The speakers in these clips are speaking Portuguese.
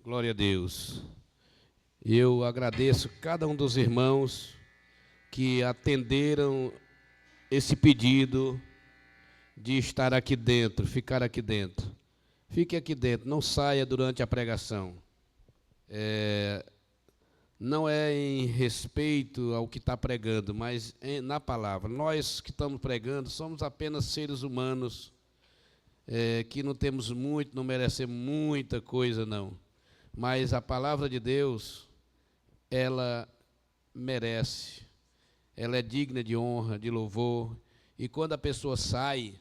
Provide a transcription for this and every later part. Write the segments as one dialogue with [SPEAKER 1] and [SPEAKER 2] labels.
[SPEAKER 1] Glória a Deus. Eu agradeço cada um dos irmãos que atenderam esse pedido de estar aqui dentro, ficar aqui dentro. Fique aqui dentro, não saia durante a pregação. Não é em respeito ao que está pregando, mas na palavra. Nós que estamos pregando somos apenas seres humanos, que não temos muito, não merecemos muita coisa, não. Mas a palavra de Deus, ela merece, ela é digna de honra, de louvor. E quando a pessoa sai,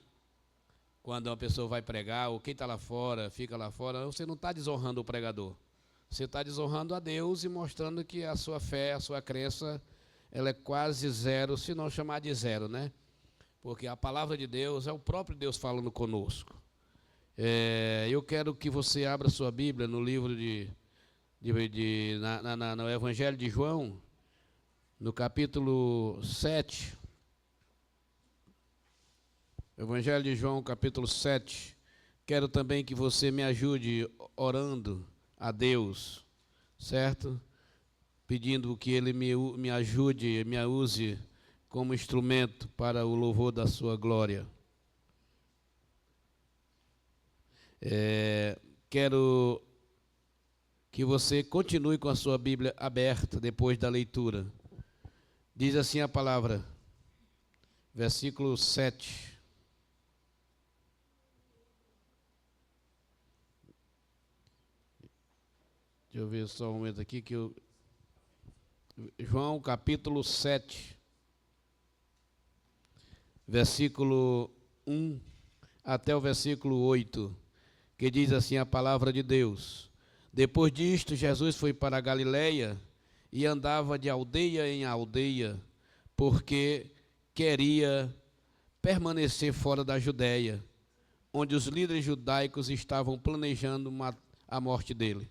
[SPEAKER 1] quando uma pessoa vai pregar, ou quem está lá fora, fica lá fora, você não está desonrando o pregador. Você está desonrando a Deus e mostrando que a sua fé, a sua crença, ela é quase zero, se não chamar de zero, né? Porque a palavra de Deus é o próprio Deus falando conosco. Eu quero que você abra sua Bíblia no livro no Evangelho de João, no capítulo 7. Evangelho de João, capítulo 7. Quero também que você me ajude orando a Deus, certo? Pedindo que Ele me ajude, me use como instrumento para o louvor da sua glória. Quero que você continue com a sua Bíblia aberta depois da leitura. Diz assim a palavra, versículo 7. Deixa eu ver só um momento aqui que eu... João, capítulo 7, versículo 1 até o versículo 8, que diz assim a palavra de Deus. Depois disto, Jesus foi para a Galileia e andava de aldeia em aldeia, porque queria permanecer fora da Judéia, onde os líderes judaicos estavam planejando a morte dele.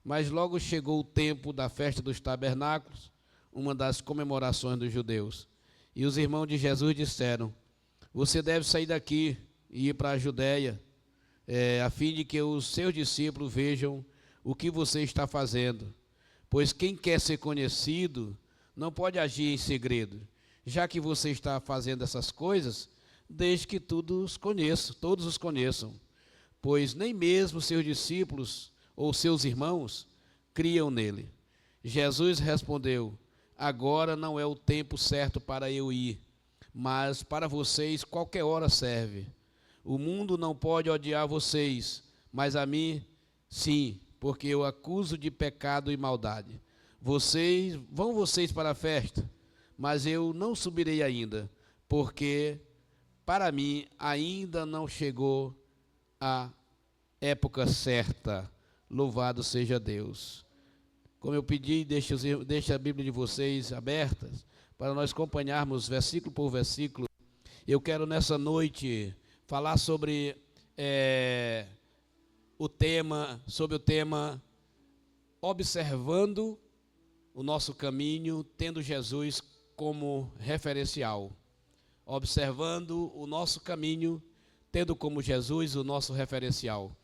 [SPEAKER 1] Mas logo chegou o tempo da festa dos tabernáculos, uma das comemorações dos judeus. E os irmãos de Jesus disseram: você deve sair daqui e ir para a Judéia, a fim de que os seus discípulos vejam o que você está fazendo. Pois quem quer ser conhecido não pode agir em segredo. Já que você está fazendo essas coisas, deixe que todos os conheçam. Pois nem mesmo seus discípulos ou seus irmãos criam nele. Jesus respondeu: agora não é o tempo certo para eu ir, mas para vocês qualquer hora serve. O mundo não pode odiar vocês, mas a mim, sim, porque eu acuso de pecado e maldade. Vocês para a festa, mas eu não subirei ainda, porque para mim ainda não chegou a época certa. Louvado seja Deus. Como eu pedi, deixe a Bíblia de vocês abertas, para nós acompanharmos versículo por versículo. Eu quero nessa noite falar sobre o tema observando o nosso caminho, tendo Jesus como referencial. Observando o nosso caminho, tendo como Jesus o nosso referencial.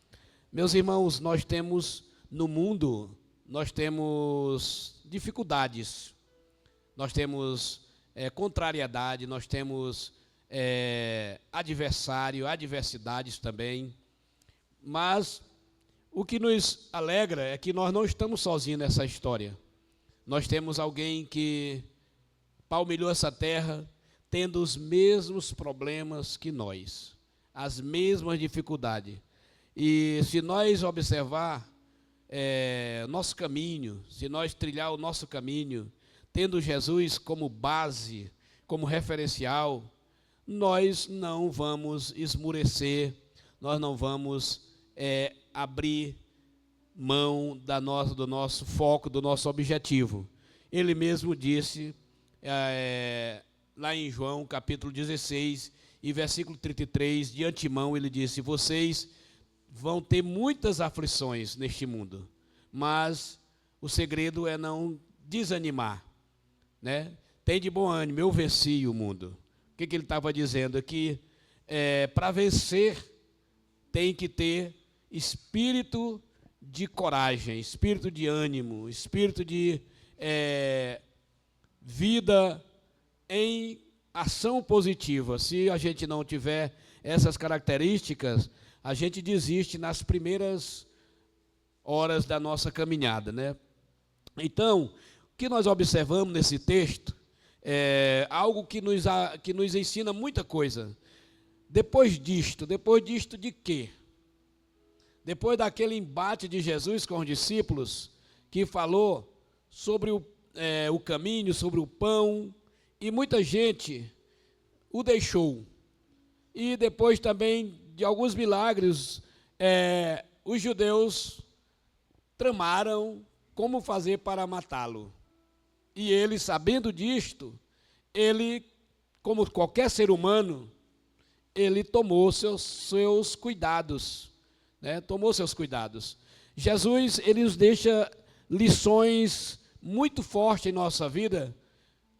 [SPEAKER 1] Meus irmãos, nós temos no mundo, nós temos dificuldades, nós temos contrariedade, nós temos adversidades também, mas o que nos alegra é que nós não estamos sozinhos nessa história. Nós temos alguém que palmilhou essa terra tendo os mesmos problemas que nós, as mesmas dificuldades. E se nós observar nosso caminho, se nós trilhar o nosso caminho, tendo Jesus como base, como referencial, nós não vamos esmurecer, nós não vamos abrir mão do nosso foco, do nosso objetivo. Ele mesmo disse, lá em João, capítulo 16, e versículo 33, de antemão ele disse: vocês vão ter muitas aflições neste mundo, mas o segredo é não desanimar, né? Tem de bom ânimo, eu venci o mundo. O que ele estava dizendo aqui? Para vencer, tem que ter espírito de coragem, espírito de ânimo, espírito de vida em ação positiva. Se a gente não tiver essas características, a gente desiste nas primeiras horas da nossa caminhada, né? Então, o que nós observamos nesse texto é algo que nos ensina muita coisa. Depois disto de quê? Depois daquele embate de Jesus com os discípulos, que falou sobre o caminho, sobre o pão, e muita gente o deixou. E depois também de alguns milagres, os judeus tramaram como fazer para matá-lo. E ele, sabendo disto, ele, como qualquer ser humano, ele tomou seus cuidados, né? Tomou seus cuidados. Jesus, ele nos deixa lições muito fortes em nossa vida,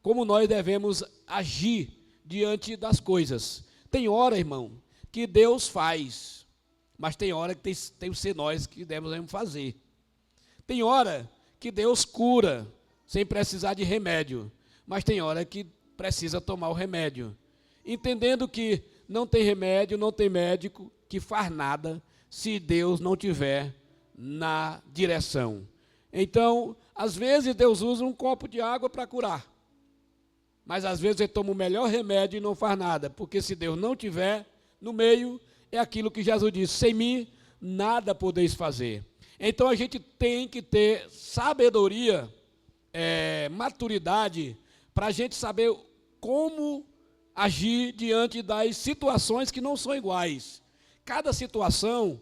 [SPEAKER 1] como nós devemos agir diante das coisas. Tem hora, irmão, que Deus faz, mas tem hora que tem que ser nós que devemos fazer. Tem hora que Deus cura, sem precisar de remédio, mas tem hora que precisa tomar o remédio, entendendo que não tem remédio, não tem médico que faz nada se Deus não tiver na direção. Então, às vezes Deus usa um copo de água para curar, mas às vezes ele toma o melhor remédio e não faz nada, porque se Deus não tiver no meio, é aquilo que Jesus disse: sem mim nada podeis fazer. Então a gente tem que ter sabedoria, maturidade, para a gente saber como agir diante das situações que não são iguais. Cada situação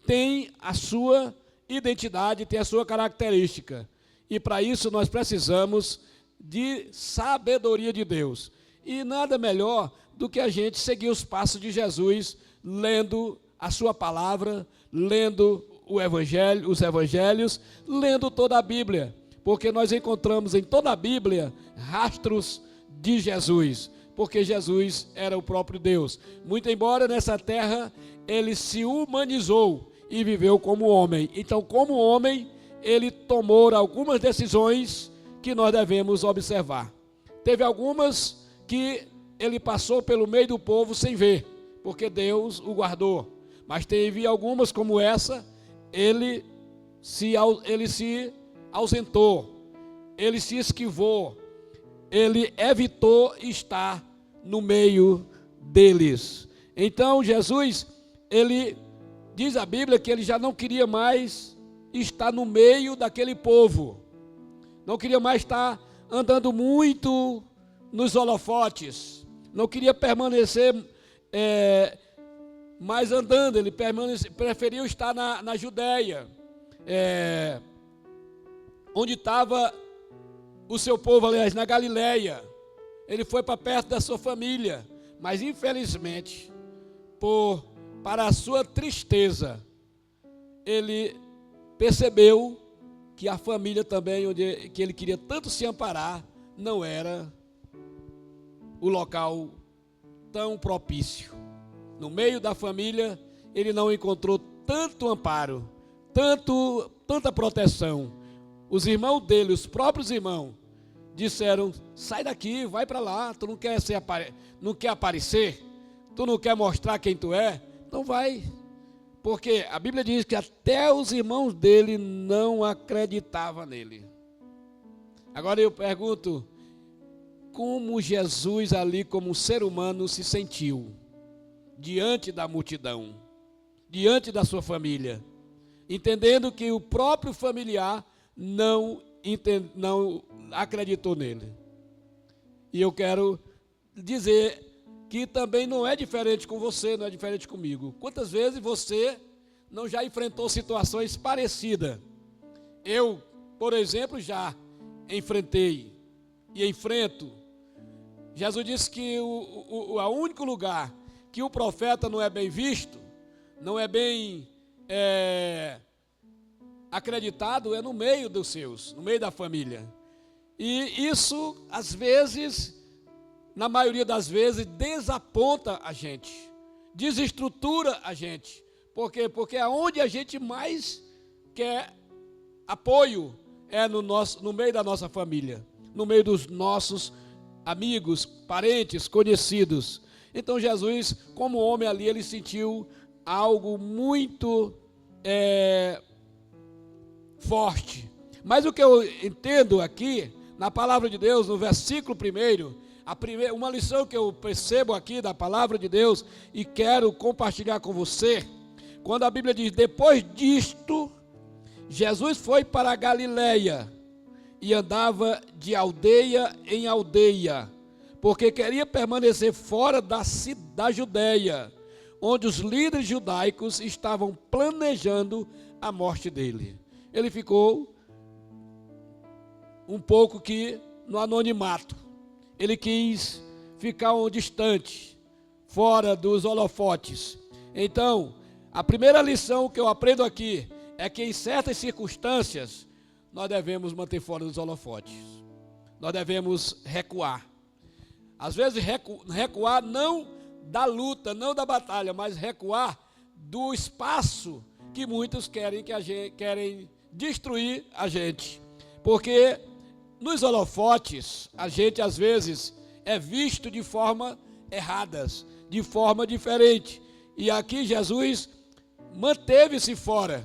[SPEAKER 1] tem a sua identidade, tem a sua característica. E para isso nós precisamos de sabedoria de Deus. E nada melhor do que a gente seguir os passos de Jesus, lendo a sua palavra, lendo os evangelhos, lendo toda a Bíblia, porque nós encontramos em toda a Bíblia rastros de Jesus, porque Jesus era o próprio Deus. Muito embora nessa terra ele se humanizou e viveu como homem. Então, como homem, ele tomou algumas decisões que nós devemos observar. Teve algumas que ele passou pelo meio do povo sem ver, porque Deus o guardou. Mas teve algumas como essa, ele se ausentou, ele se esquivou, ele evitou estar no meio deles. Então Jesus, ele diz a Bíblia que ele já não queria mais estar no meio daquele povo, não queria mais estar andando muito nos holofotes, não queria permanecer mais andando, ele preferiu estar na Judéia, onde estava o seu povo, aliás, na Galileia. Ele foi para perto da sua família, mas infelizmente, para a sua tristeza, ele percebeu que a família também, que ele queria tanto se amparar, não era o local tão propício. No meio da família, ele não encontrou tanto amparo, tanta proteção. Os irmãos dele, os próprios irmãos, disseram: sai daqui, vai para lá, tu não quer aparecer, tu não quer mostrar quem tu é, então vai. Porque a Bíblia diz que até os irmãos dele não acreditavam nele. Agora eu pergunto, como Jesus ali, como um ser humano, se sentiu diante da multidão, diante da sua família, entendendo que o próprio familiar não acreditou nele. E eu quero dizer que também não é diferente com você, não é diferente comigo. Quantas vezes você não já enfrentou situações parecidas? Eu, por exemplo, já enfrentei e enfrento. Jesus disse que o único lugar que o profeta não é bem visto, não é bem acreditado, é no meio dos seus, no meio da família. E isso, às vezes, na maioria das vezes, desaponta a gente, desestrutura a gente. Por quê? Porque é onde a gente mais quer apoio no meio da nossa família, no meio dos nossos amigos, parentes, conhecidos. Então Jesus, como homem ali, ele sentiu algo muito forte. Mas o que eu entendo aqui, na palavra de Deus, no versículo 1, uma lição que eu percebo aqui da palavra de Deus e quero compartilhar com você, quando a Bíblia diz, depois disto, Jesus foi para a Galileia e andava de aldeia em aldeia, porque queria permanecer fora da Judeia, onde os líderes judaicos estavam planejando a morte dele. Ele ficou um pouco no anonimato. Ele quis ficar distante, fora dos holofotes. Então, a primeira lição que eu aprendo aqui é que em certas circunstâncias nós devemos manter fora dos holofotes. Nós devemos recuar. Às vezes recuar não da luta, não da batalha, mas recuar do espaço que muitos querem destruir a gente. Porque nos holofotes, a gente às vezes é visto de forma errada, de forma diferente. E aqui Jesus manteve-se fora.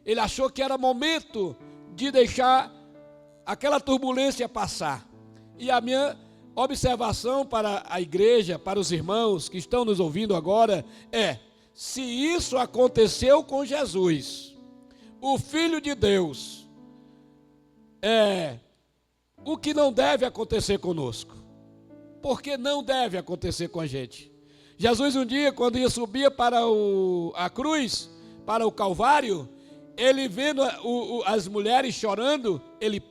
[SPEAKER 1] Ele achou que era momento de deixar aquela turbulência passar. E a minha observação para a igreja, para os irmãos que estão nos ouvindo agora é: se isso aconteceu com Jesus, o Filho de Deus, o que não deve acontecer conosco? Porque não deve acontecer com a gente. Jesus um dia, quando ia subir para a cruz, para o Calvário, ele vendo as mulheres chorando, ele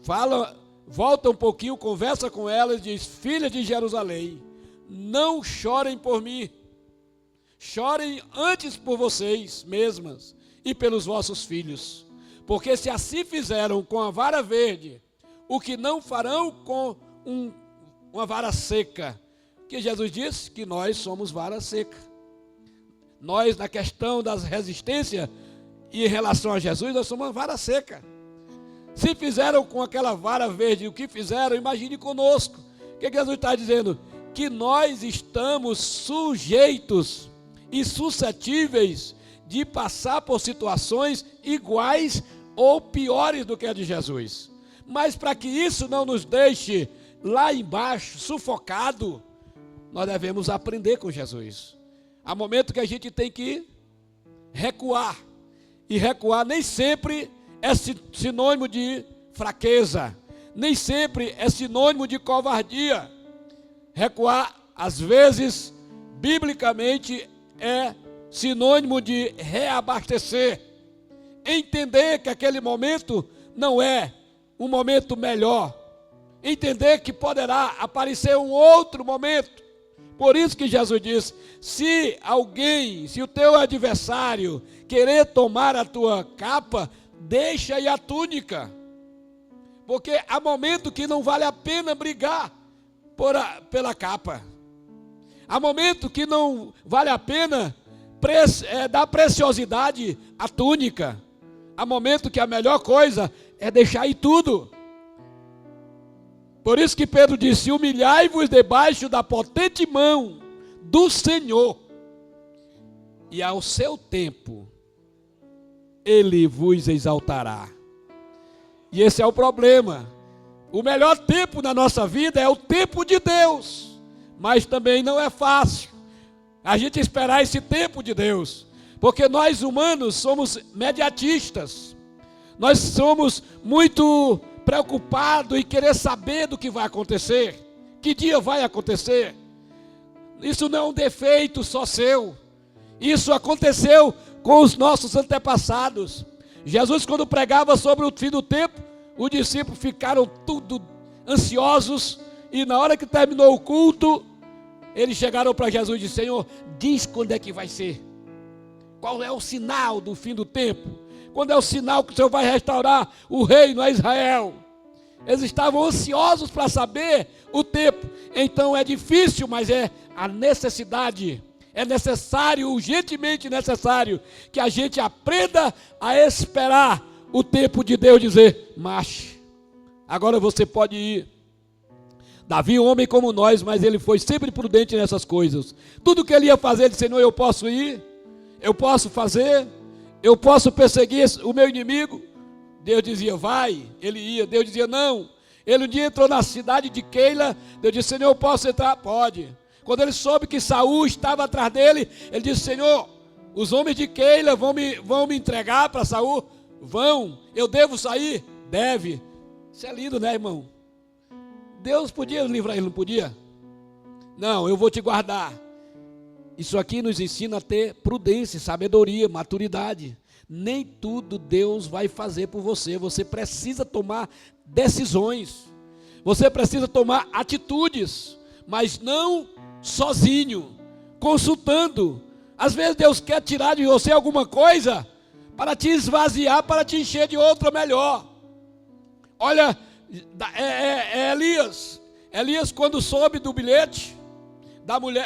[SPEAKER 1] fala, volta um pouquinho, conversa com elas e diz: filhas de Jerusalém, não chorem por mim, chorem antes por vocês mesmas e pelos vossos filhos. Porque se assim fizeram com a vara verde, o que não farão com uma vara seca? Que Jesus disse que nós somos vara seca. Nós, na questão das resistências e em relação a Jesus, nós somos uma vara seca. Se fizeram com aquela vara verde o que fizeram, imagine conosco. O que Jesus está dizendo? Que nós estamos sujeitos e suscetíveis de passar por situações iguais ou piores do que a de Jesus. Mas para que isso não nos deixe lá embaixo, sufocado, nós devemos aprender com Jesus. Há momento que a gente tem que recuar. E recuar nem sempre é sinônimo de fraqueza. Nem sempre é sinônimo de covardia. Recuar, às vezes, biblicamente, é sinônimo de reabastecer. Entender que aquele momento não é um momento melhor. Entender que poderá aparecer um outro momento. Por isso que Jesus disse: se o teu adversário querer tomar a tua capa, deixa aí a túnica. Porque há momento que não vale a pena brigar pela capa. Há momento que não vale a pena dar preciosidade à túnica. Há momento que a melhor coisa é deixar aí tudo. Por isso que Pedro disse: humilhai-vos debaixo da potente mão do Senhor, e ao seu tempo Ele vos exaltará. E esse é o problema. O melhor tempo na nossa vida é o tempo de Deus, mas também não é fácil a gente esperar esse tempo de Deus, porque nós humanos somos mediatistas, nós somos muito preocupados em querer saber do que vai acontecer, que dia vai acontecer. Isso não é um defeito só seu, isso aconteceu com os nossos antepassados. Jesus, quando pregava sobre o fim do tempo, os discípulos ficaram tudo ansiosos, e na hora que terminou o culto, eles chegaram para Jesus e disseram: Senhor, diz quando é que vai ser, qual é o sinal do fim do tempo, quando é o sinal que o Senhor vai restaurar o reino a Israel. Eles estavam ansiosos para saber o tempo. Então é difícil, mas é a necessidade, é necessário, urgentemente necessário, que a gente aprenda a esperar o tempo de Deus dizer: marche, agora você pode ir. Davi, um homem como nós, mas ele foi sempre prudente nessas coisas. Tudo que ele ia fazer, ele disse: Senhor, eu posso ir, eu posso fazer, eu posso perseguir o meu inimigo. Deus dizia: vai, ele ia. Deus dizia: não. Ele um dia entrou na cidade de Keila. Deus disse: Senhor, eu posso entrar? Pode. Quando ele soube que Saul estava atrás dele, ele disse: Senhor, os homens de Keila vão me entregar para Saul? Vão. Eu devo sair? Deve. Isso é lindo, né, irmão? Deus podia livrar ele, não podia? Não, eu vou te guardar. Isso aqui nos ensina a ter prudência, sabedoria, maturidade. Nem tudo Deus vai fazer por você. Você precisa tomar decisões. Você precisa tomar atitudes, mas não sozinho, consultando. Às vezes Deus quer tirar de você alguma coisa para te esvaziar, para te encher de outra melhor. Olha, Elias. Elias, quando soube do bilhete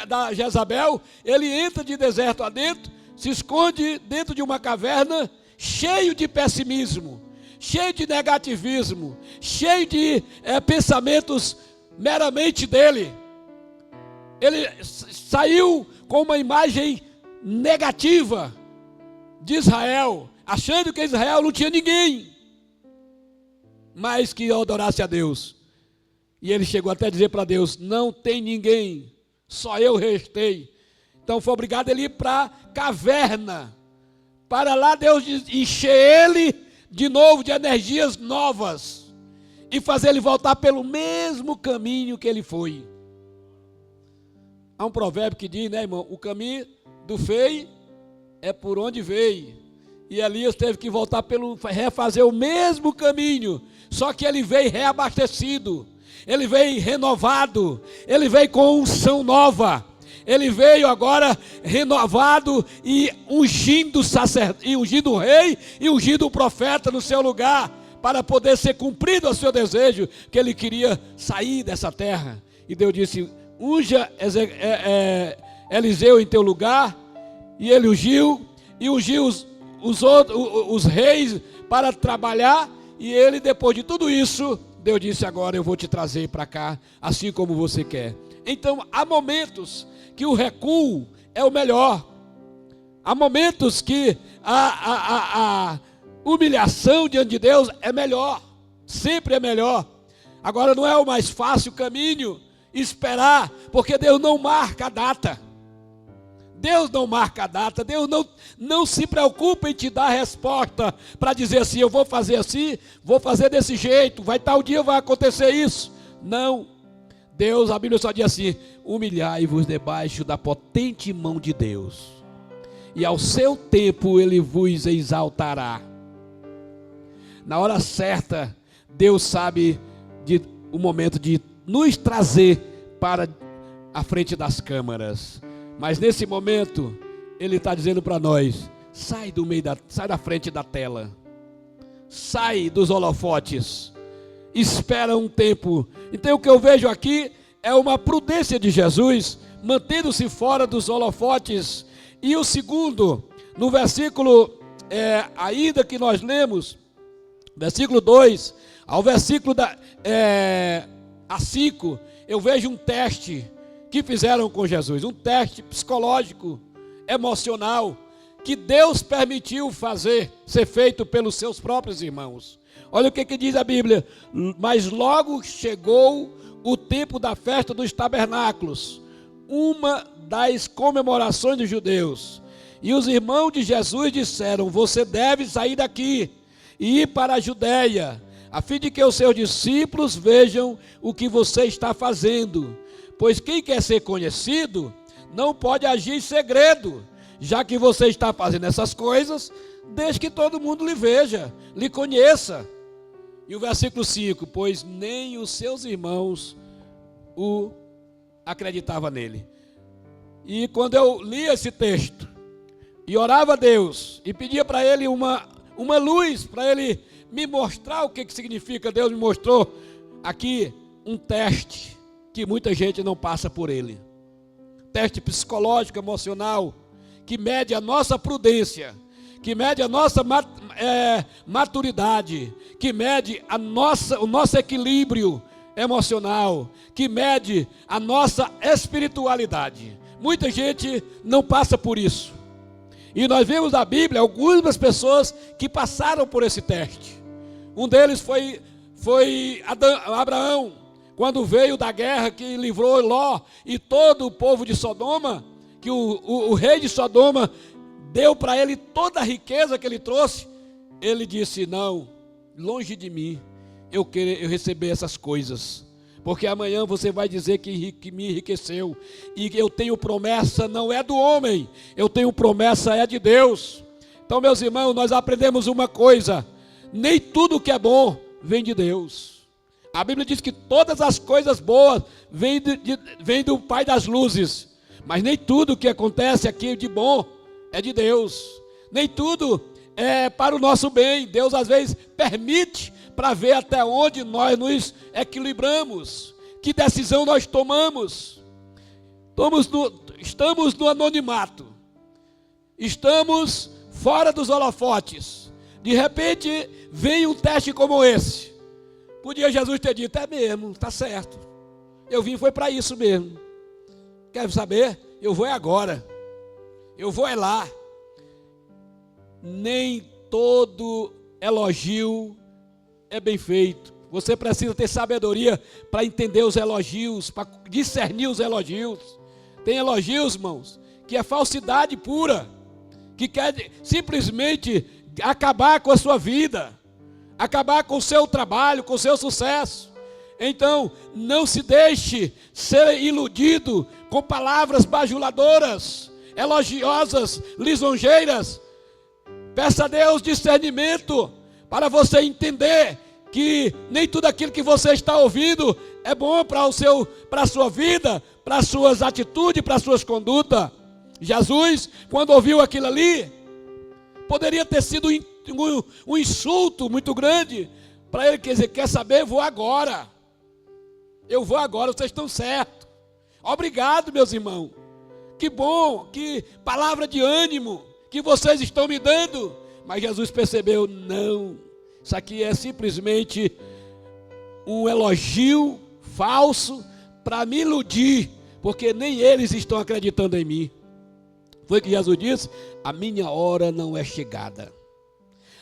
[SPEAKER 1] da Jezabel, ele entra de deserto adentro, se esconde dentro de uma caverna, cheio de pessimismo, cheio de negativismo, cheio de pensamentos meramente dele. Ele saiu com uma imagem negativa de Israel, achando que Israel não tinha ninguém mais que adorasse a Deus. E ele chegou até a dizer para Deus: não tem ninguém, só eu restei. Então foi obrigado ele ir para a caverna, para lá Deus encher ele de novo de energias novas e fazer ele voltar pelo mesmo caminho que ele foi. Há um provérbio que diz, né, irmão, o caminho do feio é por onde veio. E Elias teve que voltar refazer o mesmo caminho, só que ele veio reabastecido, ele veio renovado, ele veio com unção nova, ele veio agora renovado e ungindo o rei e ungindo o profeta no seu lugar, para poder ser cumprido o seu desejo, que ele queria sair dessa terra. E Deus disse: unja Eliseu em teu lugar. E ele ungiu, e ungiu os reis para trabalhar. E ele, depois de tudo isso, Deus disse: agora eu vou te trazer para cá, assim como você quer. Então há momentos que o recuo é o melhor. Há momentos que a humilhação diante de Deus é melhor, sempre é melhor. Agora não é o mais fácil caminho esperar, porque Deus não marca a data. Deus não marca a data. Deus não se preocupa em te dar a resposta para dizer assim: eu vou fazer assim, vou fazer desse jeito, vai tal dia vai acontecer isso. Não. Deus, a Bíblia só diz assim: humilhai-vos debaixo da potente mão de Deus, e ao seu tempo ele vos exaltará. Na hora certa, Deus sabe o momento de nos trazer para a frente das câmaras. Mas nesse momento, Ele está dizendo para nós: sai da frente da tela, sai dos holofotes, espera um tempo. Então o que eu vejo aqui é uma prudência de Jesus, mantendo-se fora dos holofotes. E o segundo, no versículo ainda que nós lemos, versículo 2, ao versículo a 5, eu vejo um teste que fizeram com Jesus, um teste psicológico, emocional, que Deus permitiu ser feito pelos seus próprios irmãos. Olha o que diz a Bíblia: mas logo chegou o tempo da festa dos tabernáculos, uma das comemorações dos judeus, e os irmãos de Jesus disseram: você deve sair daqui e ir para a Judeia, a fim de que os seus discípulos vejam o que você está fazendo. Pois quem quer ser conhecido não pode agir em segredo. Já que você está fazendo essas coisas, deixe que todo mundo lhe veja, lhe conheça. E o versículo 5: pois nem os seus irmãos o acreditavam nele. E quando eu li esse texto e orava a Deus e pedia para ele uma luz, para ele me mostrar o que significa, Deus me mostrou aqui um teste que muita gente não passa por ele. teste psicológico, emocional, que mede a nossa prudência, que mede a nossa maturidade, que mede o nosso equilíbrio emocional, que mede a nossa espiritualidade. Muita gente não passa por isso. E nós vemos na Bíblia algumas pessoas que passaram por esse teste. Um deles foi Abraão, quando veio da guerra que livrou Ló e todo o povo de Sodoma, que o rei de Sodoma deu para ele toda a riqueza que ele trouxe. Ele disse: não, longe de mim eu receber essas coisas, porque amanhã você vai dizer que me enriqueceu, e eu tenho promessa, não é do homem, eu tenho promessa, é de Deus. Então, meus irmãos, nós aprendemos uma coisa: nem tudo que é bom vem de Deus. A Bíblia diz que todas as coisas boas vêm do Pai das luzes, mas nem tudo que acontece aqui de bom é de Deus. Nem tudo é para o nosso bem. Deus às vezes permite para ver até onde nós nos equilibramos, que decisão nós tomamos. Estamos no anonimato, estamos fora dos holofotes. De repente vem um teste como esse. Podia Jesus ter dito: é mesmo, está certo, eu vim foi para isso mesmo. Quer saber? Eu vou agora, eu vou lá. Nem todo elogio é bem feito. Você precisa ter sabedoria para entender os elogios, para discernir os elogios. Tem elogios, irmãos, que é falsidade pura, que quer simplesmente acabar com a sua vida, acabar com o seu trabalho, com o seu sucesso. Então, não se deixe ser iludido com palavras bajuladoras, elogiosas, lisonjeiras. Peça a Deus discernimento para você entender que nem tudo aquilo que você está ouvindo é bom para a sua vida, para as suas atitudes, para as suas condutas. Jesus, quando ouviu aquilo ali, poderia ter sido um insulto muito grande para ele. Quer dizer, quer saber? Eu vou agora, vocês estão certos. Obrigado, meus irmãos. Que bom, que palavra de ânimo que vocês estão me dando. Mas Jesus percebeu: não, isso aqui é simplesmente um elogio falso para me iludir, porque nem eles estão acreditando em mim. Foi que Jesus disse: a minha hora não é chegada.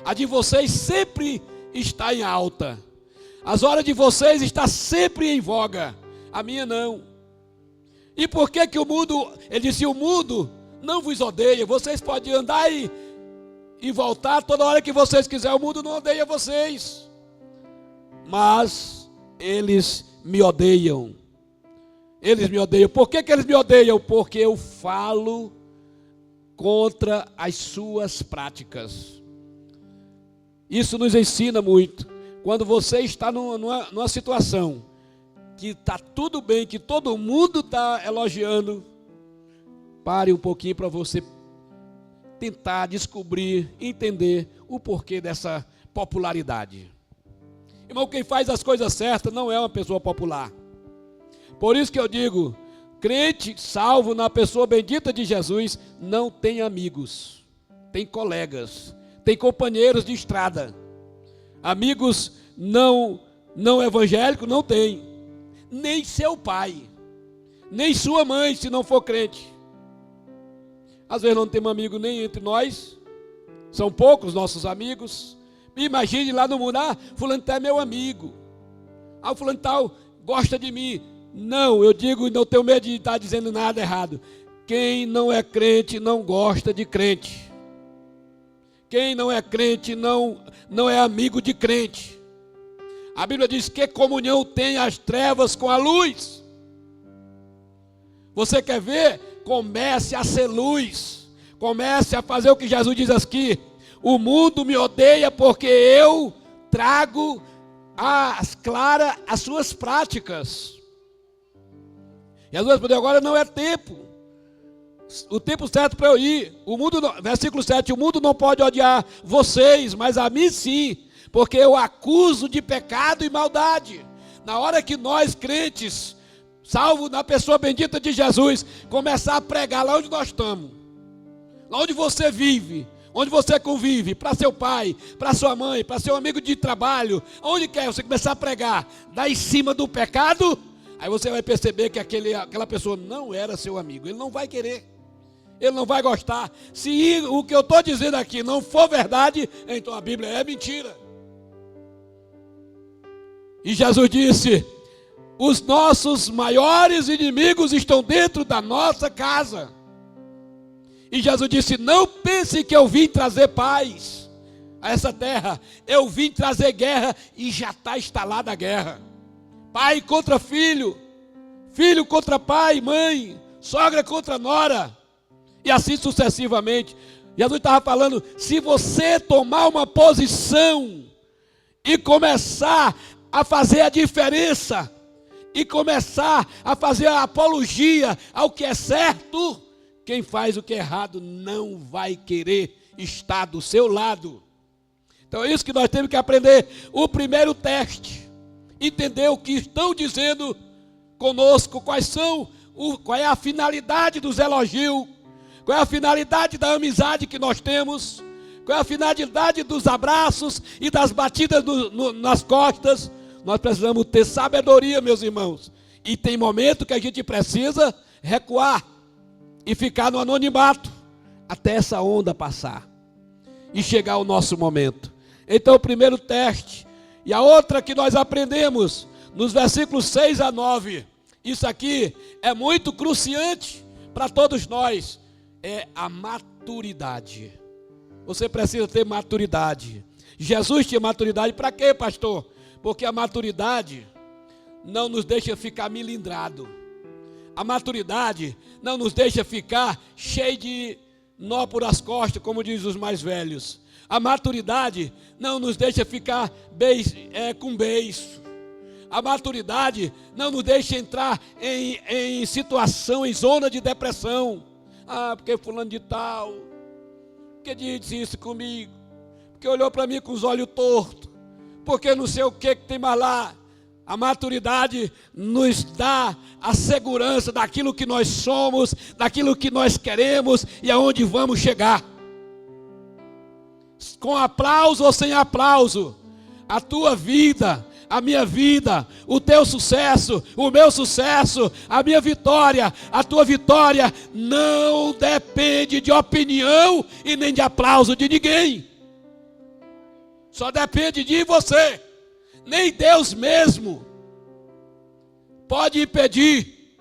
[SPEAKER 1] A de vocês sempre está em alta, as horas de vocês está sempre em voga, a minha não. E por que o mundo, ele disse: o mundo não vos odeia, vocês podem andar e voltar toda hora que vocês quiserem, o mundo não odeia vocês, mas eles me odeiam. Eles me odeiam. Por que eles me odeiam? Porque eu falo contra as suas práticas. Isso nos ensina muito. Quando você está numa situação que está tudo bem, que todo mundo está elogiando, pare um pouquinho para você tentar descobrir, entender o porquê dessa popularidade. Irmão, quem faz as coisas certas não é uma pessoa popular. Por isso que eu digo, crente salvo na pessoa bendita de Jesus não tem amigos, tem colegas, tem companheiros de estrada. Amigos não evangélicos não tem, nem seu pai, nem sua mãe, se não for crente. Às vezes não temos amigo nem entre nós, são poucos nossos amigos. Imagine lá no mundo: fulano é meu amigo, o fulano tal gosta de mim. Não, eu digo, não tenho medo de estar dizendo nada errado. Quem não é crente não gosta de crente. Quem não é crente não é amigo de crente. A Bíblia diz: que comunhão tem as trevas com a luz? Você quer ver? Comece a ser luz. Comece a fazer o que Jesus diz aqui: o mundo me odeia porque eu trago às claras as suas práticas. Jesus respondeu: agora não é tempo. O tempo certo para eu ir. Versículo 7: o mundo não pode odiar vocês, mas a mim sim, porque eu acuso de pecado e maldade. Na hora que nós crentes salvo na pessoa bendita de Jesus, começar a pregar lá onde nós estamos, lá onde você vive, onde você convive, para seu pai, para sua mãe, para seu amigo de trabalho, onde quer você começar a pregar, dar em cima do pecado, aí você vai perceber que aquela pessoa não era seu amigo, ele não vai querer, ele não vai gostar. Se o que eu estou dizendo aqui não for verdade, então a Bíblia é mentira. E Jesus disse: os nossos maiores inimigos estão dentro da nossa casa. E Jesus disse: não pense que eu vim trazer paz a essa terra, eu vim trazer guerra, e já está instalada a guerra. Pai contra filho, filho contra pai, mãe, sogra contra nora, e assim sucessivamente. Jesus estava falando: se você tomar uma posição e começar a fazer a diferença, e começar a fazer a apologia ao que é certo, quem faz o que é errado não vai querer estar do seu lado. Então é isso que nós temos que aprender. O primeiro teste, entender o que estão dizendo conosco, qual é a finalidade dos elogios, qual é a finalidade da amizade que nós temos, qual é a finalidade dos abraços e das batidas nas costas. Nós precisamos ter sabedoria, meus irmãos. E tem momento que a gente precisa recuar e ficar no anonimato até essa onda passar e chegar o nosso momento. Então, o primeiro teste. E a outra que nós aprendemos nos versículos 6 a 9. Isso aqui é muito cruciante para todos nós. É a maturidade. Você precisa ter maturidade. Jesus tinha maturidade para quê, pastor? Porque a maturidade não nos deixa ficar milindrado. A maturidade não nos deixa ficar cheio de nó por as costas, como diz os mais velhos. A maturidade não nos deixa ficar com beiço. A maturidade não nos deixa entrar em situação, em zona de depressão. Ah, porque fulano de tal, porque disse isso comigo, porque olhou para mim com os olhos tortos, porque não sei o que tem mais lá. A maturidade nos dá a segurança daquilo que nós somos, daquilo que nós queremos e aonde vamos chegar. Com aplauso ou sem aplauso, a tua vida, a minha vida, o teu sucesso, o meu sucesso, a minha vitória, a tua vitória, não depende de opinião e nem de aplauso de ninguém. Só depende de você. Nem Deus mesmo pode impedir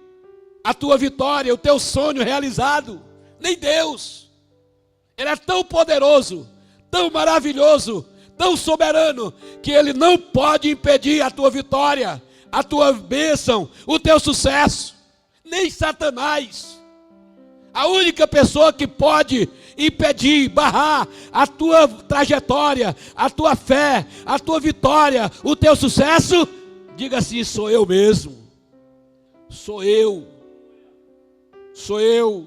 [SPEAKER 1] a tua vitória, o teu sonho realizado. Nem Deus. Ele é tão poderoso, tão maravilhoso, tão soberano, que Ele não pode impedir a tua vitória, a tua bênção, o teu sucesso. Nem Satanás. A única pessoa que pode impedir, barrar a tua trajetória, a tua fé, a tua vitória, o teu sucesso, diga assim: sou eu mesmo. Sou eu. Sou eu.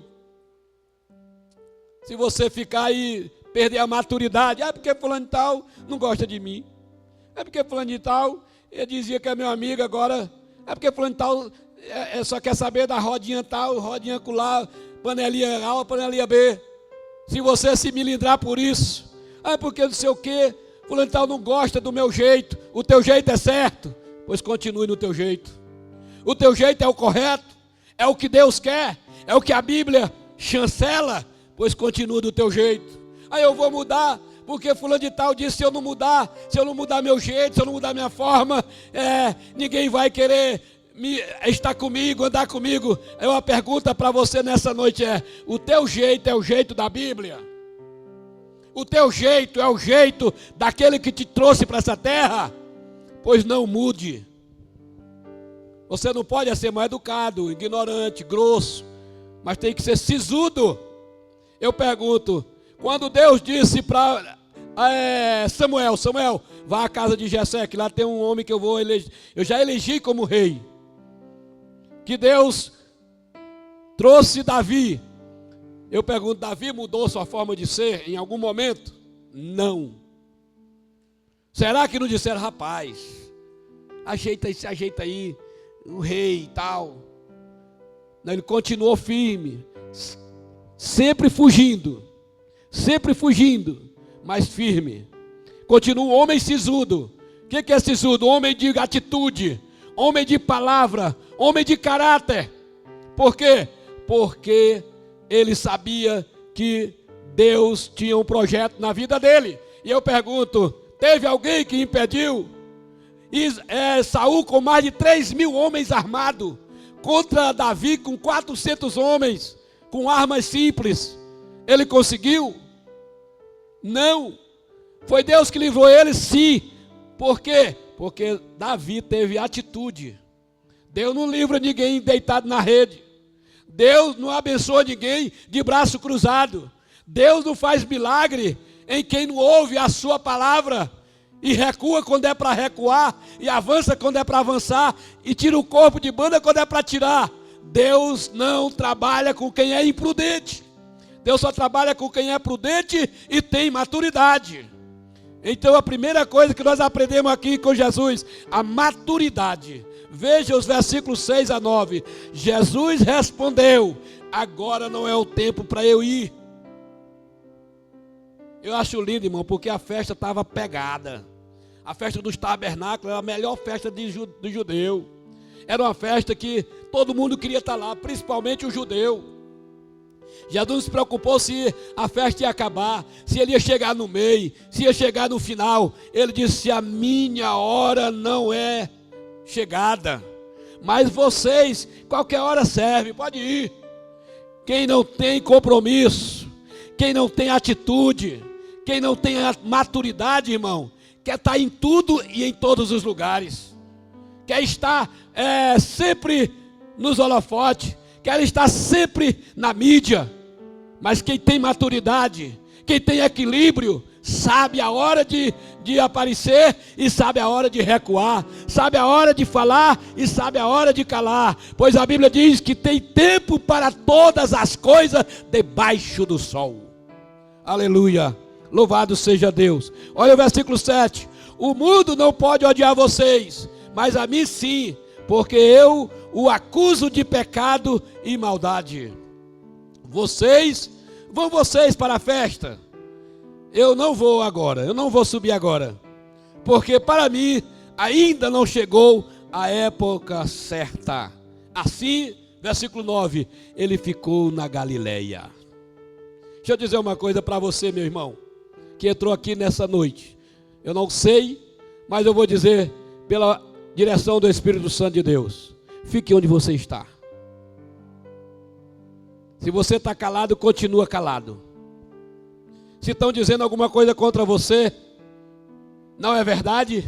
[SPEAKER 1] Se você ficar aí, perder a maturidade, é porque fulano de tal não gosta de mim. É porque fulano de tal, ele dizia que é meu amigo, agora é porque fulano de tal só quer saber da rodinha tal, rodinha acolá, panelinha A, panelinha B. Se você se milindrar por isso, porque não sei o que, fulano de tal não gosta do meu jeito, o teu jeito é certo, pois continue no teu jeito. O teu jeito é o correto, é o que Deus quer, é o que a Bíblia chancela, pois continue do teu jeito. Aí eu vou mudar, porque fulano de tal disse: se eu não mudar meu jeito, se eu não mudar minha forma, ninguém vai querer estar comigo, andar comigo. É uma pergunta para você nessa noite: o teu jeito é o jeito da Bíblia? O teu jeito é o jeito daquele que te trouxe para essa terra? Pois não mude. Você não pode ser mal educado, ignorante, grosso, mas tem que ser sisudo. Eu pergunto, quando Deus disse para Samuel, vá à casa de Jessé, que lá tem um homem que eu já elegi como rei, que Deus trouxe Davi. Eu pergunto, Davi mudou sua forma de ser em algum momento? Não. Será que não disseram: rapaz, ajeita aí, o rei e tal. Não, ele continuou firme, sempre fugindo, mas firme. Continua um homem sisudo. O que é sisudo? Homem de atitude, homem de palavra, homem de caráter. Por quê? Porque ele sabia que Deus tinha um projeto na vida dele. E eu pergunto, teve alguém que impediu? Saul com mais de 3.000 homens armados, contra Davi com 400 homens, com armas simples. Ele conseguiu? Não. Foi Deus que livrou ele? Sim. Por quê? Porque Davi teve atitude. Deus não livra ninguém deitado na rede. Deus não abençoa ninguém de braço cruzado. Deus não faz milagre em quem não ouve a sua palavra e recua quando é para recuar, e avança quando é para avançar, e tira o corpo de banda quando é para tirar. Deus não trabalha com quem é imprudente. Deus só trabalha com quem é prudente e tem maturidade. Então a primeira coisa que nós aprendemos aqui com Jesus, a maturidade. Veja os versículos 6 a 9. Jesus respondeu: agora não é o tempo para eu ir. Eu acho lindo, irmão, porque a festa estava pegada. A festa dos tabernáculos era a melhor festa do judeu. Era uma festa que todo mundo queria estar lá, principalmente o judeu. Jesus não se preocupou se a festa ia acabar, se ele ia chegar no meio, se ia chegar no final. Ele disse: a minha hora não é chegada, mas vocês, qualquer hora serve, pode ir. Quem não tem compromisso, quem não tem atitude, quem não tem a maturidade, irmão, quer estar em tudo e em todos os lugares, quer estar sempre nos holofotes, quer estar sempre na mídia. Mas quem tem maturidade, quem tem equilíbrio, sabe a hora de aparecer e sabe a hora de recuar, sabe a hora de falar e sabe a hora de calar, pois a Bíblia diz que tem tempo para todas as coisas debaixo do sol. Aleluia, louvado seja Deus. Olha o versículo 7, o mundo não pode odiar vocês, mas a mim sim, porque eu o acuso de pecado e maldade. Vão vocês para a festa? Eu não vou agora, eu não vou subir agora, porque para mim ainda não chegou a época certa. Assim, versículo 9, ele ficou na Galileia. Deixa eu dizer uma coisa para você, meu irmão, que entrou aqui nessa noite. Eu não sei, mas eu vou dizer pela direção do Espírito Santo de Deus: fique onde você está. Se você está calado, continua calado. Se estão dizendo alguma coisa contra você, não é verdade,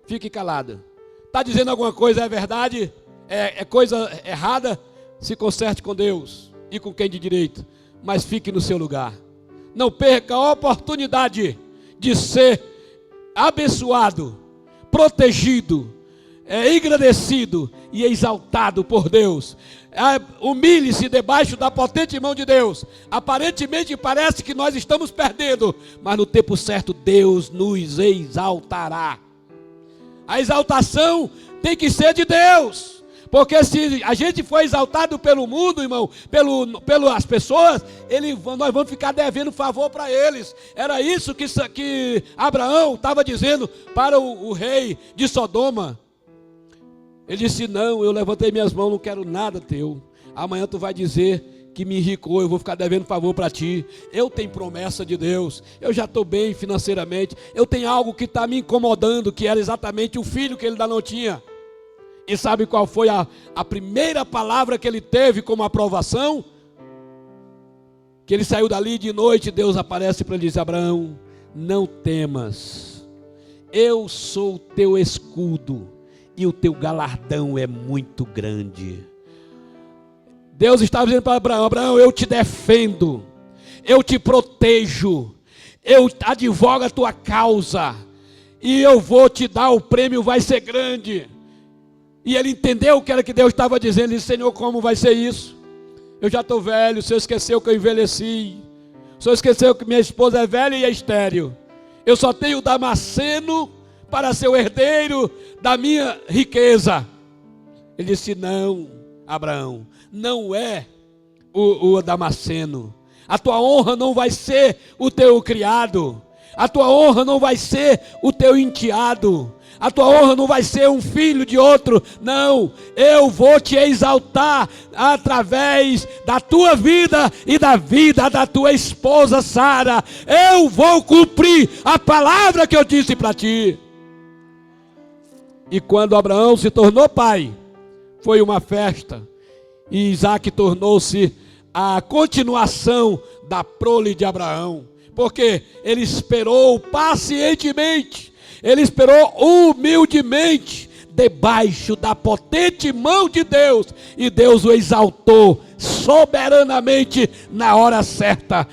[SPEAKER 1] fique calado. Está dizendo alguma coisa, é verdade, é coisa errada, se conserte com Deus e com quem de direito, mas fique no seu lugar. Não perca a oportunidade de ser abençoado, protegido, engrandecido e exaltado por Deus. Humilhe-se debaixo da potente mão de Deus. Aparentemente parece que nós estamos perdendo, mas no tempo certo Deus nos exaltará. A exaltação tem que ser de Deus, porque se a gente for exaltado pelo mundo, irmão, pelas pessoas, nós vamos ficar devendo favor para eles. Era isso que Abraão estava dizendo para o rei de Sodoma. Ele disse: não, eu levantei minhas mãos, não quero nada teu. Amanhã tu vai dizer que me enricou, eu vou ficar devendo favor para ti. Eu tenho promessa de Deus, eu já estou bem financeiramente. Eu tenho algo que está me incomodando, que era exatamente o filho que ele ainda não tinha. E sabe qual foi a primeira palavra que ele teve como aprovação? Que ele saiu dali de noite, Deus aparece para ele e diz: Abraão, não temas, eu sou o teu escudo e o teu galardão é muito grande. Deus estava dizendo para Abraão: Abraão, eu te defendo, eu te protejo, eu advogo a tua causa, e eu vou te dar, o prêmio vai ser grande. E ele entendeu o que era que Deus estava dizendo. Ele disse: Senhor, como vai ser isso? Eu já estou velho, o Senhor esqueceu que eu envelheci, o Senhor esqueceu que minha esposa é velha e é estéril, eu só tenho o Damasceno para ser o herdeiro da minha riqueza. Ele disse: não, Abraão, não é o Damasceno. A tua honra não vai ser o teu criado. A tua honra não vai ser o teu enteado. A tua honra não vai ser um filho de outro. Não, eu vou te exaltar através da tua vida e da vida da tua esposa Sara. Eu vou cumprir a palavra que eu disse para ti. E quando Abraão se tornou pai, foi uma festa. E Isaac tornou-se a continuação da prole de Abraão. Porque ele esperou pacientemente. Ele esperou humildemente debaixo da potente mão de Deus, e Deus o exaltou soberanamente na hora certa.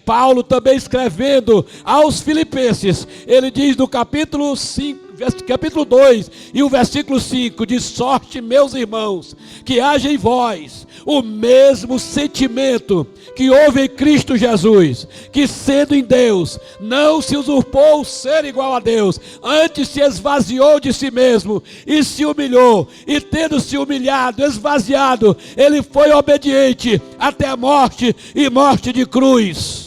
[SPEAKER 1] Paulo também escrevendo aos Filipenses, ele diz no capítulo 2 e o versículo 5: de sorte, meus irmãos, que haja em vós o mesmo sentimento que houve em Cristo Jesus, que sendo em Deus, não se usurpou ser igual a Deus, antes se esvaziou de si mesmo, e se humilhou, e tendo se humilhado, esvaziado, ele foi obediente até a morte, e morte de cruz.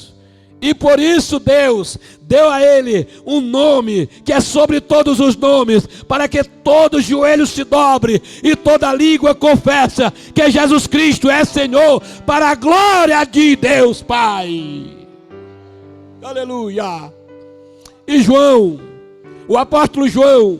[SPEAKER 1] E por isso Deus deu a ele um nome que é sobre todos os nomes, para que todo joelho se dobre e toda língua confessa que Jesus Cristo é Senhor, para a glória de Deus Pai. Aleluia. E João, o apóstolo João,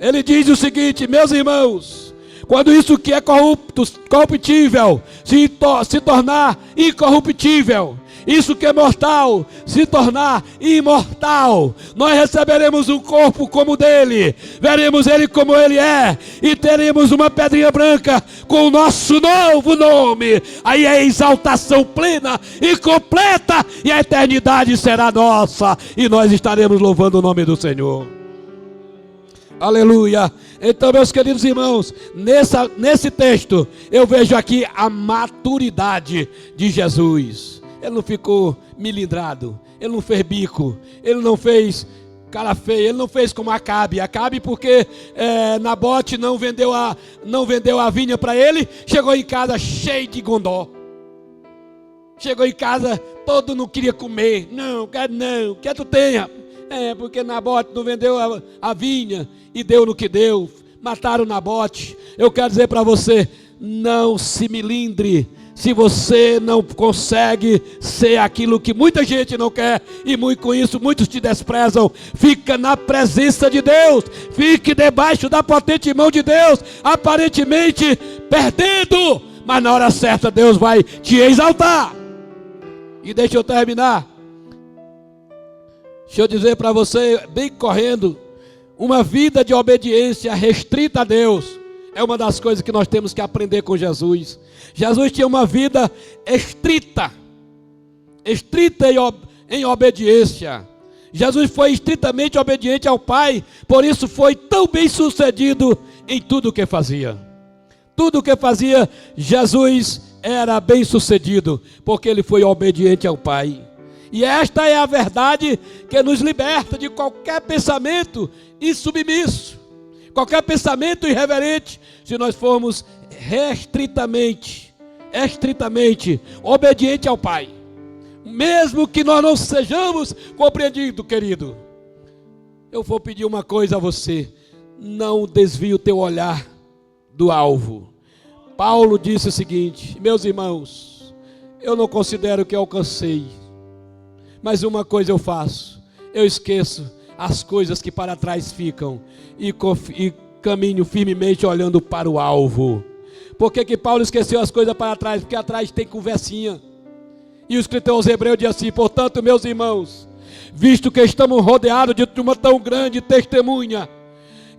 [SPEAKER 1] ele diz o seguinte: meus irmãos, quando isso que é corruptível se tornar incorruptível, isso que é mortal se tornar imortal, nós receberemos um corpo como o dele, veremos ele como ele é, e teremos uma pedrinha branca com o nosso novo nome. Aí é exaltação plena e completa, e a eternidade será nossa, e nós estaremos louvando o nome do Senhor. Aleluia. Então, meus queridos irmãos, nesse texto eu vejo aqui a maturidade de Jesus. Ele não ficou milindrado, ele não fez bico, ele não fez cara feia, ele não fez como Acabe porque Nabote não vendeu a vinha para ele, chegou em casa cheio de gondó, chegou em casa todo não queria comer, quer tu tenha, porque Nabote não vendeu a vinha e deu no que deu, mataram Nabote. Eu quero dizer para você, não se milindre. Se você não consegue ser aquilo que muita gente não quer, e com isso muitos te desprezam, fica na presença de Deus, fique debaixo da potente mão de Deus, aparentemente perdendo, mas na hora certa Deus vai te exaltar. E deixa eu terminar, deixa eu dizer para você, bem correndo, uma vida de obediência restrita a Deus é uma das coisas que nós temos que aprender com Jesus. Jesus tinha uma vida estrita em obediência. Jesus foi estritamente obediente ao Pai, por isso foi tão bem sucedido em tudo o que fazia. Tudo o que fazia, Jesus era bem sucedido, porque ele foi obediente ao Pai. E esta é a verdade que nos liberta de qualquer pensamento insubmisso, qualquer pensamento irreverente, se nós formos estritamente obediente ao Pai. Mesmo que nós não sejamos compreendidos, querido, eu vou pedir uma coisa a você: não desvie o teu olhar do alvo. Paulo disse o seguinte: meus irmãos, eu não considero que alcancei, mas uma coisa eu faço, eu esqueço as coisas que para trás ficam e caminho firmemente olhando para o alvo. Por que Paulo esqueceu as coisas para trás? Porque atrás tem conversinha. E o escritor aos Hebreus diz assim: portanto, meus irmãos, visto que estamos rodeados de uma tão grande testemunha,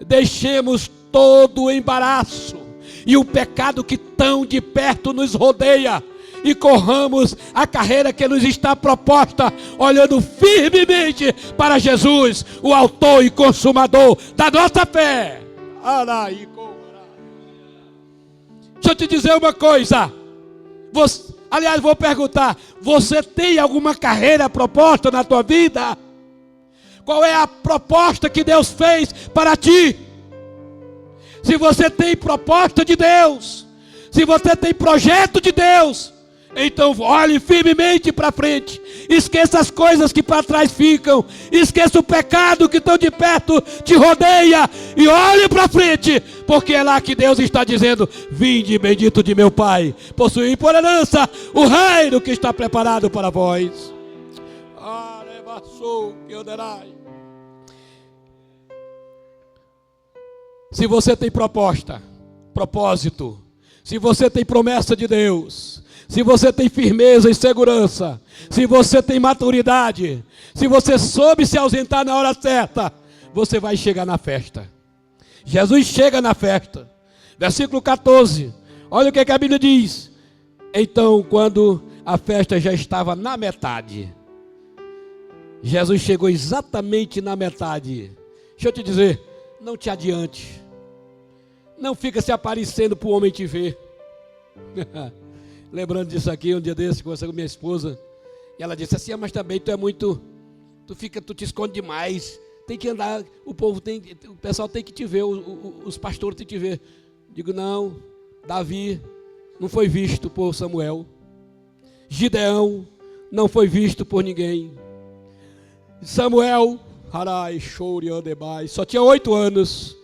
[SPEAKER 1] deixemos todo o embaraço e o pecado que tão de perto nos rodeia, e corramos a carreira que nos está proposta, olhando firmemente para Jesus, o autor e consumador da nossa fé. Deixa eu te dizer uma coisa. Vou perguntar: você tem alguma carreira proposta na tua vida? Qual é a proposta que Deus fez para ti? se você tem proposta de Deus, se você tem projeto de Deus, então olhe firmemente para frente. Esqueça as coisas que para trás ficam. Esqueça o pecado que tão de perto te rodeia. E olhe para frente, porque é lá que Deus está dizendo: vinde, bendito de meu Pai, possuí por herança o reino que está preparado para vós. Se você tem propósito, se você tem promessa de Deus, se você tem firmeza e segurança, se você tem maturidade, se você soube se ausentar na hora certa, você vai chegar na festa. Jesus chega na festa. Versículo 14. Olha o que a Bíblia diz. Então, quando a festa já estava na metade, Jesus chegou exatamente na metade. Deixa eu te dizer, não te adiante. Não fica se aparecendo para o homem te ver. Lembrando disso aqui, um dia desse, conversando com minha esposa, e ela disse assim: mas também tu é muito, tu te esconde demais, tem que andar, o pessoal tem que te ver, os pastores tem que te ver. Digo: não, Davi não foi visto por Samuel, Gideão não foi visto por ninguém, Samuel, só tinha 8 anos,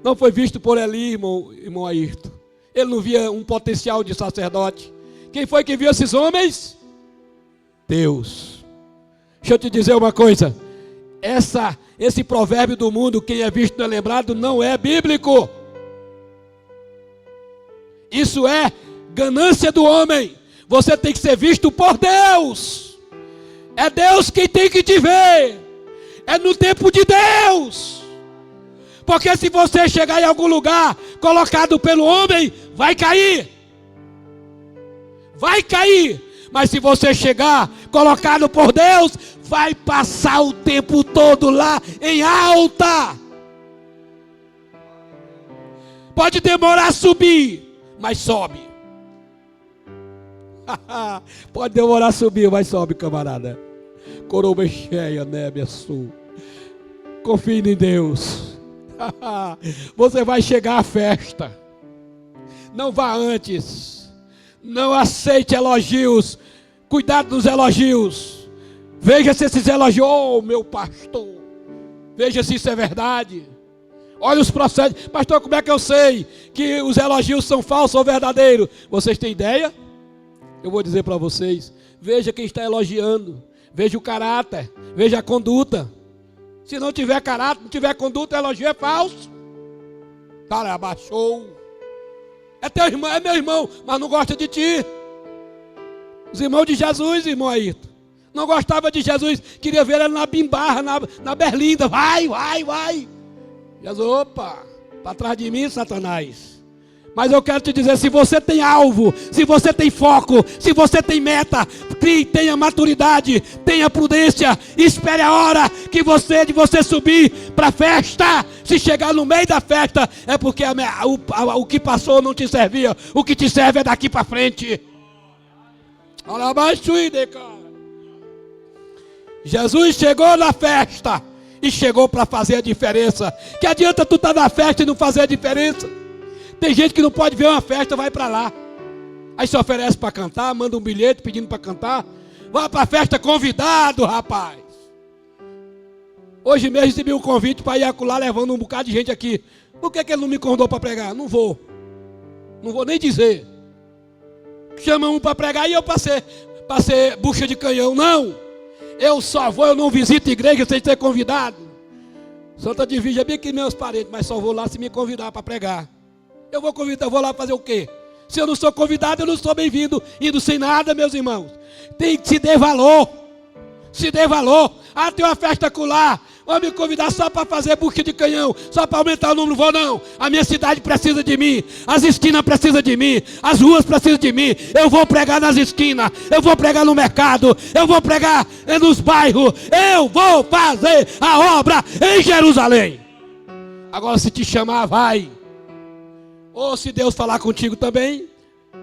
[SPEAKER 1] não foi visto por Eli, irmão Ayrton. Ele não via um potencial de sacerdote. Quem foi que viu esses homens? Deus. Deixa eu te dizer uma coisa. Esse provérbio do mundo, quem é visto não é lembrado, não é bíblico. Isso é ganância do homem. Você tem que ser visto por Deus. É Deus quem tem que te ver. É no tempo de Deus. Porque se você chegar em algum lugar colocado pelo homem, vai cair. Vai cair. Mas se você chegar colocado por Deus, vai passar o tempo todo lá em alta. Pode demorar a subir, mas sobe. Pode demorar a subir, mas sobe, camarada. Coroa cheia, nébia sul. Confie em Deus. Você vai chegar à festa. Não vá antes. Não aceite elogios. Cuidado dos elogios. Veja se esses elogios, oh meu pastor, veja se isso é verdade. Olha os processos. Pastor, como é que eu sei que os elogios são falsos ou verdadeiros? Vocês têm ideia? Eu vou dizer para vocês. Veja quem está elogiando. Veja o caráter. Veja a conduta. Se não tiver caráter, não tiver conduta, o elogio é falso. Cara, abaixou. É teu irmão, é meu irmão, mas não gosta de ti. Os irmãos de Jesus, irmão Ayrton, não gostava de Jesus, queria ver ele na bimbarra, na berlinda. Vai. Jesus, opa, para trás de mim, Satanás. Mas eu quero te dizer, se você tem alvo, se você tem foco, se você tem meta, tenha maturidade, tenha prudência, espere a hora de você subir para a festa. Se chegar no meio da festa, é porque o que passou não te servia, o que te serve é daqui para frente. Olha mais, cara. Jesus chegou na festa e chegou para fazer a diferença. Que adianta tu estar na festa e não fazer a diferença? Tem gente que não pode ver uma festa, vai para lá. Aí se oferece para cantar, manda um bilhete pedindo para cantar. Vai para a festa convidado, rapaz. Hoje mesmo recebi um convite para ir acolá levando um bocado de gente aqui. Por que ele não me convidou para pregar? Não vou nem dizer. Chama um para pregar e eu para ser bucha de canhão. Não, eu só vou, eu não visito igreja sem ser convidado. Santa Divide é bem que meus parentes, mas só vou lá se me convidar para pregar. Eu vou convidar, eu vou lá fazer o quê? Se eu não sou convidado, eu não sou bem-vindo, indo sem nada, meus irmãos. Tem que se dê valor. Se dê valor. Ah, tem uma festa acolá. Vão me convidar só para fazer bucha de canhão, só para aumentar o número. Não vou não. A minha cidade precisa de mim. As esquinas precisam de mim. As ruas precisam de mim. Eu vou pregar nas esquinas. Eu vou pregar no mercado. Eu vou pregar nos bairros. Eu vou fazer a obra em Jerusalém. Agora se te chamar, vai. Ou se Deus falar contigo também.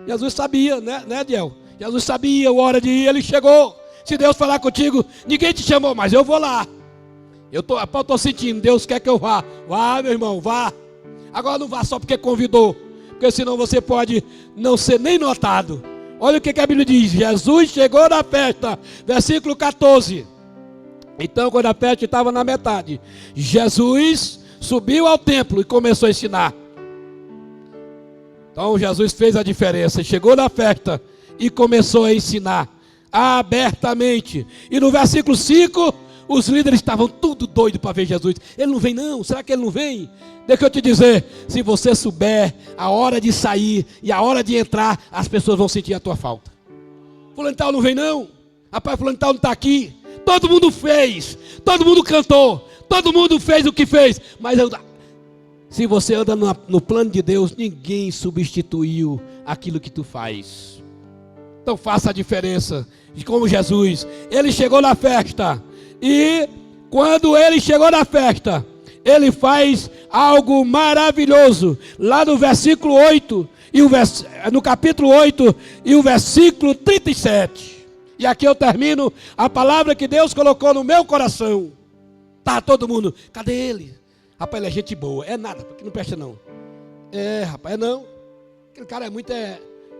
[SPEAKER 1] Jesus sabia, né Diel? Jesus sabia a hora de ir, ele chegou. Se Deus falar contigo, ninguém te chamou, mas eu vou lá. Eu estou sentindo, Deus quer que eu vá. Vá, meu irmão, vá. Agora não vá só porque convidou, porque senão você pode não ser nem notado. Olha o que a Bíblia diz. Jesus chegou na festa, versículo 14. Então, quando a festa estava na metade, Jesus subiu ao templo e começou a ensinar. Então Jesus fez a diferença, chegou na festa e começou a ensinar abertamente. E no versículo 5, os líderes estavam tudo doidos para ver Jesus. Ele não vem não? Será que ele não vem? Deixa eu te dizer, se você souber a hora de sair e a hora de entrar, as pessoas vão sentir a tua falta. Fulano de tal não vem não? Rapaz, fulano de tal não está aqui. Todo mundo fez, todo mundo cantou, todo mundo fez o que fez, mas se você anda no plano de Deus, ninguém substituiu aquilo que tu faz. Então faça a diferença. Como Jesus, ele chegou na festa, e quando ele chegou na festa, ele faz algo maravilhoso. Lá no versículo 8, no capítulo 8 e o versículo 37. E aqui eu termino a palavra que Deus colocou no meu coração. Tá todo mundo, cadê ele? Rapaz, ele é gente boa. É nada, porque não presta não. É, rapaz, é não. Aquele cara é muito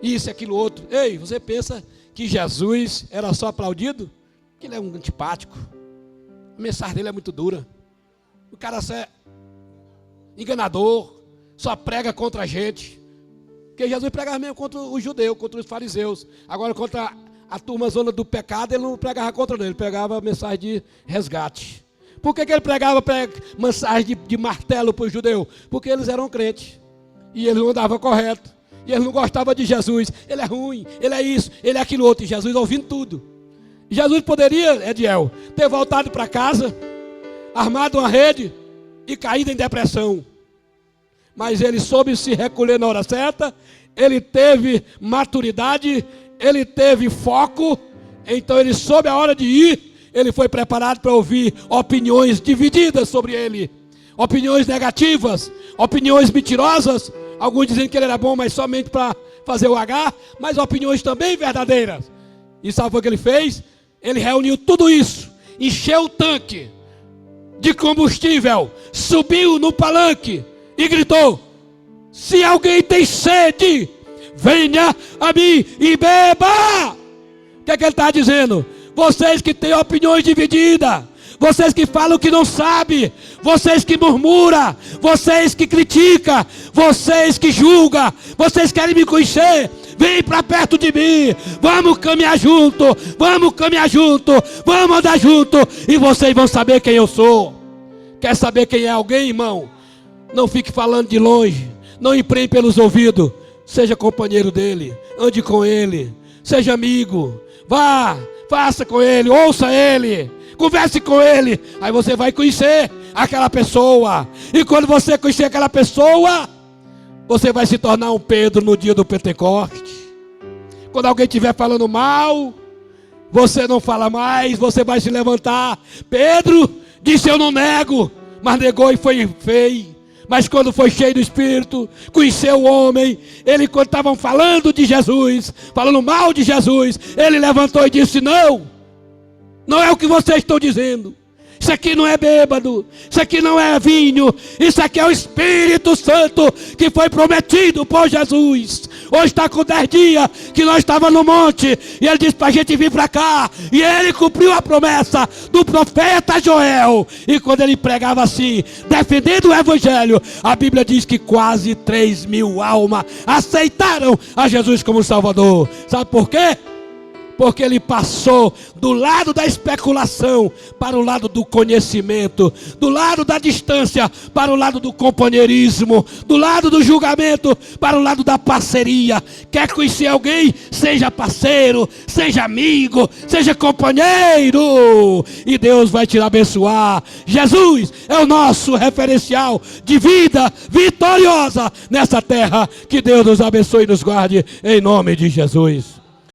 [SPEAKER 1] isso, aquilo, outro. Ei, você pensa que Jesus era só aplaudido? Que ele é um antipático. A mensagem dele é muito dura. O cara é enganador, só prega contra a gente. Porque Jesus pregava mesmo contra os judeus, contra os fariseus. Agora contra a turma zona do pecado, ele não pregava contra ele pregava a mensagem de resgate. Por que ele pregava mensagem de martelo para os judeus? Porque eles eram crentes. E eles não andavam correto. E eles não gostavam de Jesus. Ele é ruim, ele é isso, ele é aquilo outro. E Jesus ouvindo tudo. E Jesus poderia, Ediel, ter voltado para casa, armado uma rede e caído em depressão. Mas ele soube se recolher na hora certa. Ele teve maturidade, ele teve foco. Então ele soube a hora de ir. Ele foi preparado para ouvir opiniões divididas sobre ele. Opiniões negativas, opiniões mentirosas. Alguns dizendo que ele era bom, mas somente para fazer o H. Mas opiniões também verdadeiras. E sabe o que ele fez? Ele reuniu tudo isso. Encheu o tanque de combustível. Subiu no palanque e gritou: se alguém tem sede, venha a mim e beba. O que é que ele está dizendo? Vocês que têm opiniões divididas, vocês que falam que não sabem, vocês que murmuram, vocês que criticam, vocês que julgam, vocês querem me conhecer, vem para perto de mim, vamos caminhar junto, vamos caminhar junto, vamos andar junto, e vocês vão saber quem eu sou. Quer saber quem é alguém, irmão? Não fique falando de longe, não empreende pelos ouvidos, seja companheiro dele, ande com ele, seja amigo, vá, faça com ele, ouça ele, converse com ele, aí você vai conhecer aquela pessoa, e quando você conhecer aquela pessoa, você vai se tornar um Pedro no dia do Pentecoste. Quando alguém estiver falando mal, você não fala mais, você vai se levantar. Pedro disse: eu não nego, mas negou e foi feio. Mas quando foi cheio do Espírito, conheceu o homem, ele quando estavam falando de Jesus, falando mal de Jesus, ele levantou e disse: não, não é o que vocês estão dizendo. Isso aqui não é bêbado, isso aqui não é vinho, isso aqui é o Espírito Santo que foi prometido por Jesus. Hoje está com 10 dias que nós estávamos no monte e ele disse para a gente vir para cá, e ele cumpriu a promessa do profeta Joel. E quando ele pregava assim, defendendo o Evangelho, a Bíblia diz que quase 3.000 almas aceitaram a Jesus como Salvador. Sabe por quê? Porque ele passou do lado da especulação para o lado do conhecimento, do lado da distância para o lado do companheirismo, do lado do julgamento para o lado da parceria. Quer conhecer alguém? Seja parceiro, seja amigo, seja companheiro, e Deus vai te abençoar. Jesus é o nosso referencial de vida vitoriosa nessa terra. Que Deus nos abençoe e nos guarde em nome de Jesus.